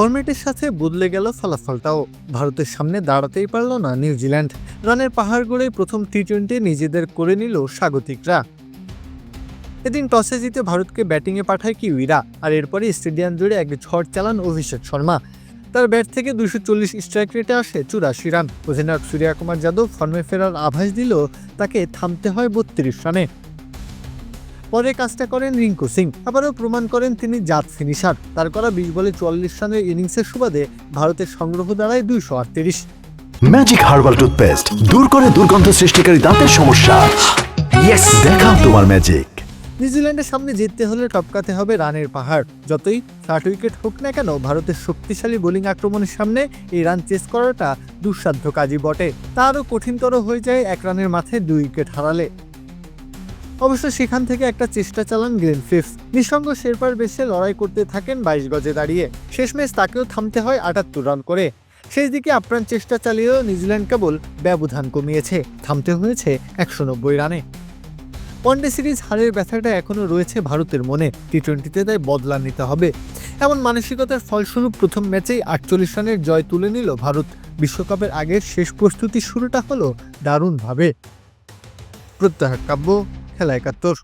ফরম্যাটের সাথে বদলে গেল ফলাফলটাও। ভারতের সামনে দাঁড়াতেই পারল না নিউজিল্যান্ড। রানের পাহাড় গড়ে প্রথম টি-20 নিজেদের করে নিল স্বাগতিকরা। এদিন টসে জিতে ভারতকে ব্যাটিংয়ে পাঠায় কিউইরা, আর এরপরে স্টেডিয়াম জুড়ে এক ঝড় চালান অভিষেক শর্মা। তার ব্যাট থেকে 240 স্ট্রাইক রেটে আসে 84 রান। অধিনায়ক সূর্যকুমার যাদব ফর্মে ফেরার আভাস দিল তাকে থামতে হয় 32 রানে। পরে কাজটা করেন রিঙ্কু সিং, আবারও প্রমাণ করেন তিনি জাত ফিনিশার। তার করা 20 বলে 44 রানের ইনিংসের সুবাদে ভারতের সংগ্রহ দাঁড়ায় 238। ম্যাজিক হার্বাল টুথপেস্ট দূর করে দুর্গন্ধ সৃষ্টিকারী দাঁতের সমস্যা। ইয়েস, দেখাও তোমার ম্যাজিক। নিউজিল্যান্ডের সামনে জিততে হলে টপকাতে হবে রানের পাহাড়। যতই 60 উইকেট হোক না কেন, ভারতের শক্তিশালী বোলিং আক্রমণের সামনে এই রান চেস করাটা দুঃসাধ্য কাজই বটে। তা আরও কঠিনতর হয়ে যায় 1 রানের মাথায় 2 উইকেট হারালে। অবশ্য সেখান থেকে একটা চেষ্টা চালান গ্লেন ফিফথ। নিঃসঙ্গ শেরপার বেশে লড়াই করতে থাকেন 22 গজে দাঁড়িয়ে। শেষমেশ তাকেও থামতে হয় 78 রান করে। সেই দিকে আপ্রাণ চেষ্টা চালিয়েও নিউজিল্যান্ড কেবল ব্যবধান কমিয়েছে, থামতে হয়েছে 190 রানে। ওয়ানডে সিরিজ হারের ব্যথাটা এখনও রয়েছে ভারতের মনে। টি-20তে তাই বদলা নিতে হবে, এমন মানসিকতার ফলস্বরূপ প্রথম ম্যাচেই 48 রানের জয় তুলে নিল ভারত। বিশ্বকাপের আগের শেষ প্রস্তুতির শুরুটা হলো দারুণভাবে। প্রত্যাহার কাব্য, খেলা 71।